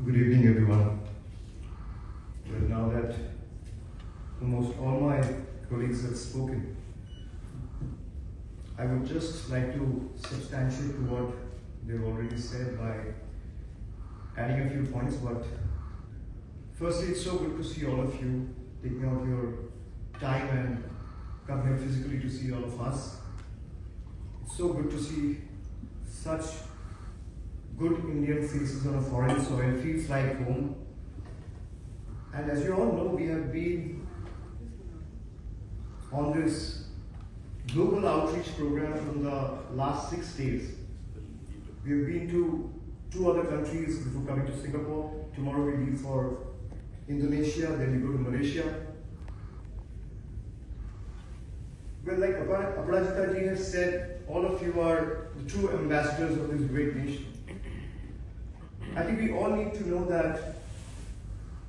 Good evening, everyone. Well, now that almost all my colleagues have spoken, I would just like to substantiate to what they've already said by adding a few points. But firstly, it's so good to see all of you taking out your time and come here physically to see all of us. It's so good to see such good Indian faces on a foreign soil. Feels like home. And as you all know, we have been on this global outreach program from the last 6 days. We have been to 2 other countries before coming to Singapore. Tomorrow we leave for Indonesia, then we go to Malaysia. Well, like Aparajita ji has said, all of you are the true ambassadors of this great nation. I think we all need to know that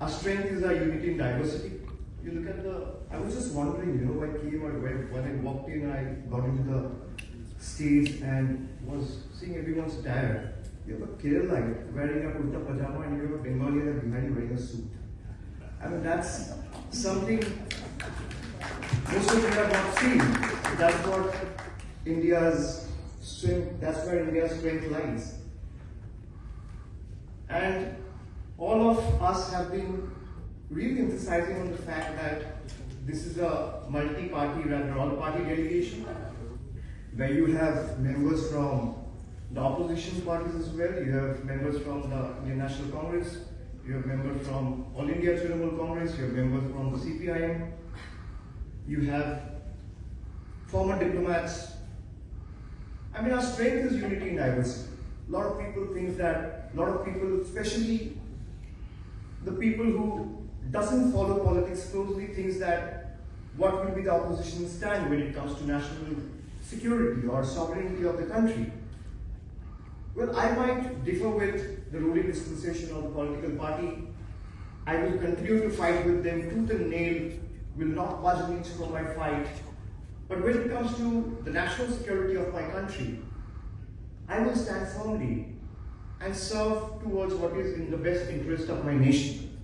our strength is our unity in diversity. You look at I was just wondering, I came out when I walked in, I got into the stage and was seeing everyone's attire. You have a Kerala wearing a kurta pajama and you have a Bengali and a Bihari wearing a suit. I mean, that's something most of you have not seen. That's what India's strength, that's where India's strength lies. And all of us have been really emphasizing on the fact that this is a multi-party, rather all-party delegation, where you have members from the opposition parties as well, you have members from the Indian National Congress, you have members from All India Trinamool Congress, you have members from the CPIM, you have former diplomats. I mean, our strength is unity in diversity. A lot of people think that, especially the people who doesn't follow politics closely, thinks that what will be the opposition stand when it comes to national security or sovereignty of the country. Well, I might differ with the ruling dispensation of the political party. I will continue to fight with them tooth and nail, will not budge an inch from my fight. But when it comes to the national security of my country, I will stand firmly and serve towards what is in the best interest of my nation.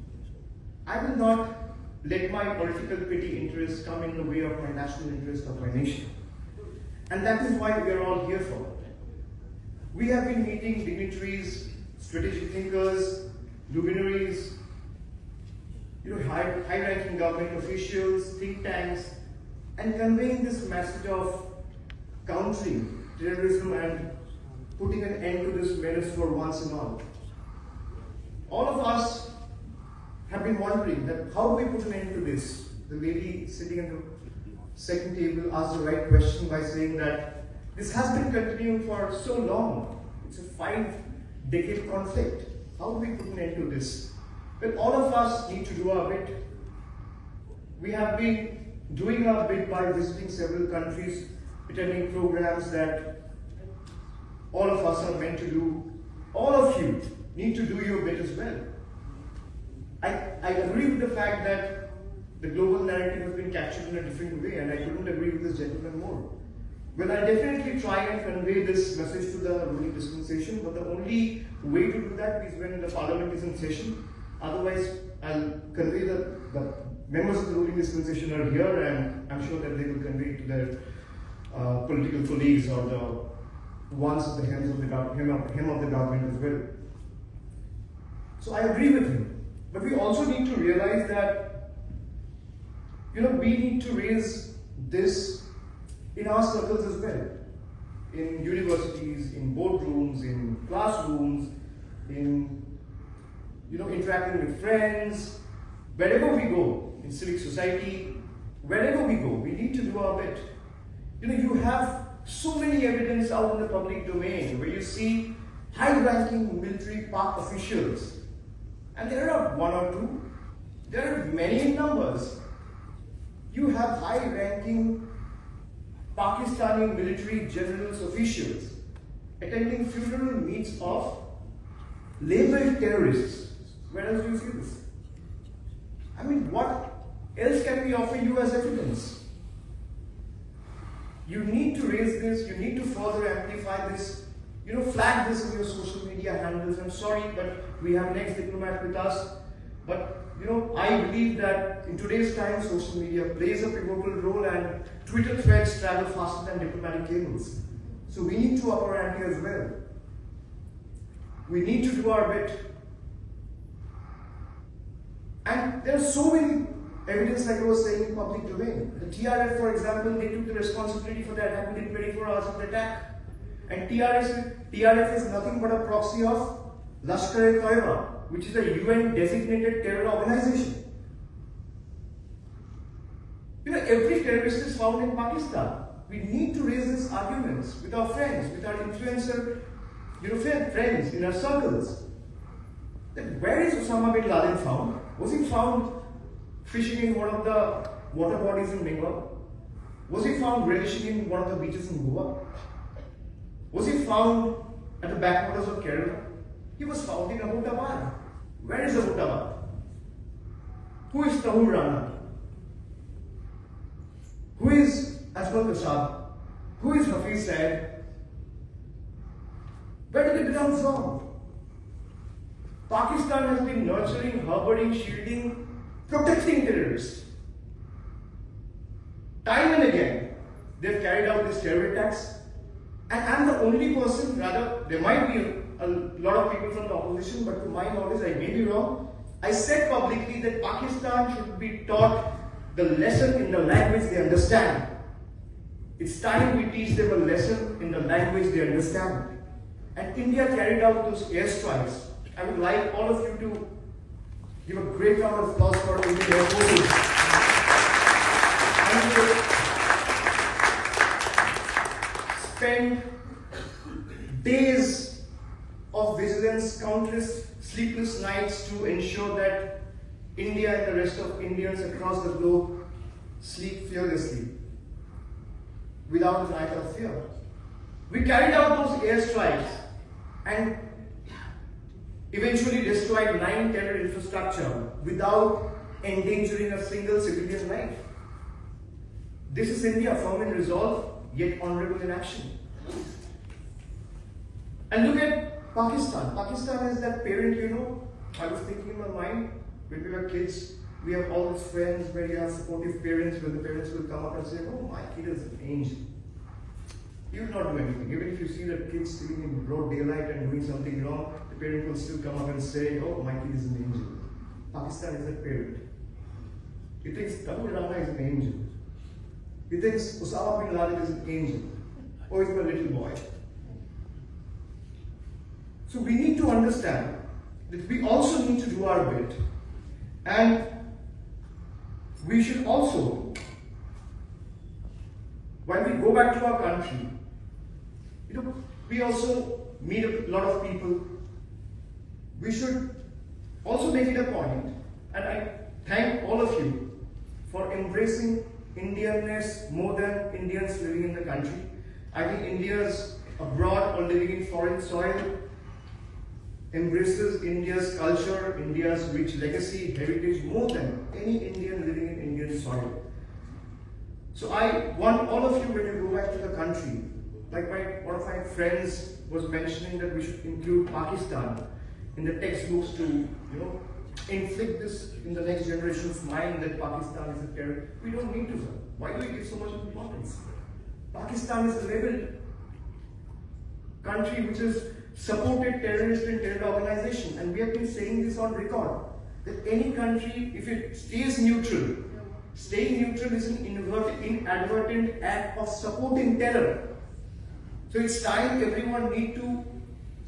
I will not let my political petty interests come in the way of my national interest of my nation. And that is why we are all here for. We have been meeting dignitaries, strategic thinkers, luminaries, high-ranking government officials, think tanks, and conveying this message of countering terrorism and putting an end to this menace for once and all. All of us have been wondering that how do we put an end to this? The lady sitting at the second table asked the right question by saying that this has been continuing for so long. It's a 5-decade conflict. How do we put an end to this? Well, all of us need to do our bit. We have been doing our bit by visiting several countries, attending programs that all of us are meant to do. All of you need to do your bit as well. I agree with the fact that the global narrative has been captured in a different way, and I couldn't agree with this gentleman more. Well, I definitely try and convey this message to the ruling dispensation, but the only way to do that is when the parliament is in session. Otherwise, I'll convey the members of the ruling dispensation are here, and I'm sure that they will convey it to their political colleagues or the ones at the hem of the government as well. So I agree with him. But we also need to realize that, we need to raise this in our circles as well. In universities, in boardrooms, in classrooms, in, interacting with friends, wherever we go, in civic society, wherever we go, we need to do our bit. You have so many evidence out in the public domain where you see high-ranking military park officials, and there are not 1 or 2, there are many in numbers. You have high-ranking Pakistani military generals officials attending funeral meets of labeled terrorists. Where else do you see this? I mean, what else can we offer you as evidence? You need to raise this, you need to further amplify this flag this in your social media handles. I'm sorry, but we have an ex-diplomat with us. But I believe that in today's time, social media plays a pivotal role, and Twitter threads travel faster than diplomatic cables. So we need to up our ante as well. We need to do our bit. And there are so many evidence, like I was saying, in public domain. The TRF, for example, they took the responsibility for that attack within 24 hours of the attack. And TRF is nothing but a proxy of Lashkar-e-Taiba, which is a UN designated terror organization. Every terrorist is found in Pakistan. We need to raise these arguments with our friends, with our influencer, friends in our circles. Then where is Osama bin Laden found? Was he found fishing in one of the water bodies in Bengal? Was he found relishing in one of the beaches in Goa? Was he found at the backwaters of Kerala? He was found in Abbottabad. Where is Abbottabad? Who is Tahul Rana? Who is Ajmal Prasad? Who is Hafiz Said? Where did they belong from? Pakistan has been nurturing, harboring, shielding, protecting terrorists. Time and again, they've carried out these terror attacks. And I'm the only person, rather, there might be a lot of people from the opposition, but to my knowledge, I may be wrong. I said publicly that Pakistan should be taught the lesson in the language they understand. It's time we teach them a lesson in the language they understand. And India carried out those airstrikes. I would like all of you to give a great round of applause for Indian Air Forces. And spend days of vigilance, countless sleepless nights to ensure that India and the rest of Indians across the globe sleep fearlessly, without a night of fear. We carried out those airstrikes and eventually destroyed 9 terror infrastructure without endangering a single civilian life. This is India, firm in resolve, yet honorable in action. And look at Pakistan. Pakistan is that parent, I was thinking in my mind, when we were kids, we have all these friends where you have supportive parents, where the parents will come up and say, oh, my kid is an angel. He will not do anything. Even if you see that kid sitting in broad daylight and doing something wrong, the parent will still come up and say, oh, my kid is an angel. Pakistan is that parent. He thinks Tahul Rana is an angel. He thinks Osama bin Laden is an angel. Oh, he's my little boy. So we need to understand that we also need to do our bit. And we should also, when we go back to our country, we also meet a lot of people. We should also make it a point, and I thank all of you for embracing Indianness more than Indians living in the country. I think Indians abroad or living in foreign soil embraces India's culture, India's rich legacy, heritage more than any Indian living in Indian soil. So I want all of you, when you go back to the country, like one of my friends was mentioning that we should include Pakistan in the textbooks to, inflict this in the next generation's mind that Pakistan is a terror. We don't need to, sir. Why do we give so much importance? Pakistan is a labeled country which has supported terrorist and terror organization, and we have been saying this on record, that any country, if it stays neutral, staying neutral is an inadvertent act of supporting terror. So it's time everyone need to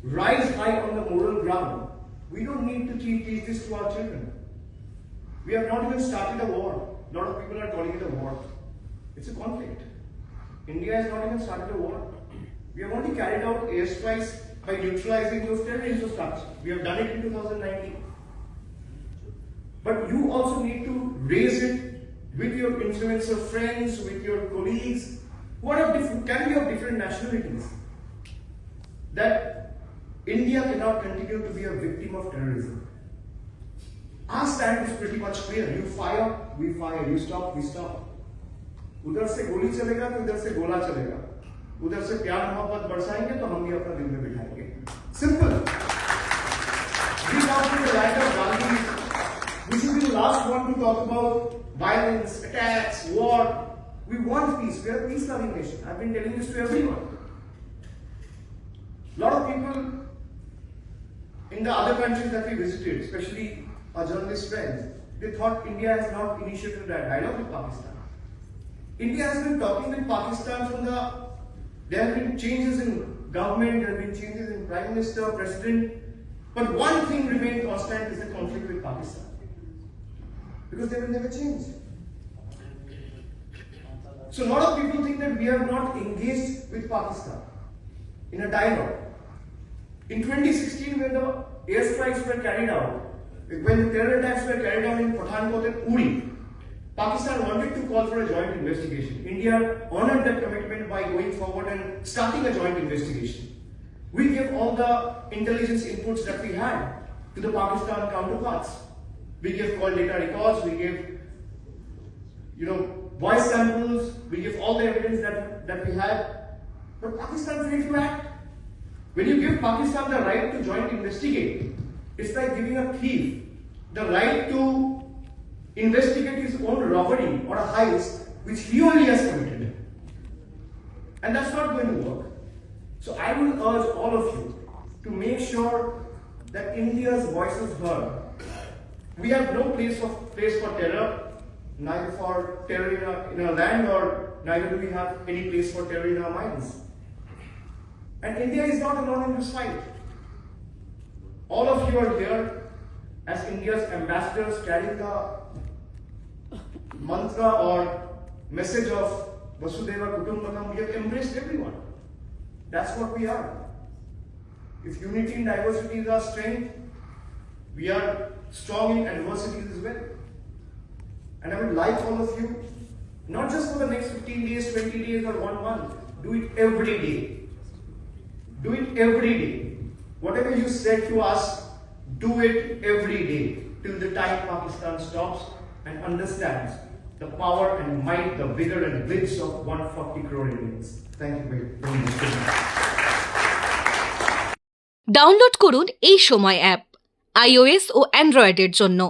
rise high on the moral ground. We don't need to teach this to our children. We have not even started a war. A lot of people are calling it a war. It's a conflict. India has not even started a war. We have only carried out airstrikes by neutralizing those terror infrastructure. We have done it in 2019. But you also need to raise it with your influencer friends, with your colleagues, who are can be of different nationalities. That India cannot continue to be a victim of terrorism. Our stand is pretty much clear. You fire, we fire. You stop, we stop. उधर से गोली चलेगा तो इधर से गोला चलेगा. उधर से प्यार मोहब्बत बरसाएंगे तो हम भी अपना दिल में बिठाएंगे. Simple. We talk to the right of Gandhi. We should be the last one to talk about violence, attacks, war. We want peace. We are a peace-loving nation. I've been telling this to everyone. A lot of people in the other countries that we visited, especially our journalist friends, they thought India has not initiated that dialogue with Pakistan. India has been talking with Pakistan there have been changes in government, there have been changes in Prime Minister, President, but one thing remained constant is the conflict with Pakistan. Because they will never change. So a lot of people think that we have not engaged with Pakistan in a dialogue. In 2016, when the airstrikes were carried out, when the terror attacks were carried out in Pathankot and Uri, Pakistan wanted to call for a joint investigation. India honored that commitment by going forward and starting a joint investigation. We gave all the intelligence inputs that we had to the Pakistan counterparts. We gave call data records, we gave voice samples, we gave all the evidence that we had. But Pakistan failed to act. When you give Pakistan the right to joint investigate, it's like giving a thief the right to investigate his own robbery or a heist which he only has committed. And that's not going to work. So I will urge all of you to make sure that India's voice is heard. We have no place for terror, neither for terror in our land, or neither do we have any place for terror in our minds. And India is not alone in this fight. All of you are here as India's ambassadors carrying the mantra or message of Vasudhaiva Kutumbakam. We have embraced everyone. That's what we are. If unity and diversity is our strength, we are strong in adversity as well. And I would like all of you, not just for the next 15 days, 20 days or 1 month, do it every day. Do it every day. Whatever you said to us, do it every day till the time Pakistan stops and understands the power and might, the vigor and wits of 140 crore Indians. Thank you very much. Download করুন এই সময় app iOS ও অ্যান্ড্রয়েডের জন্য।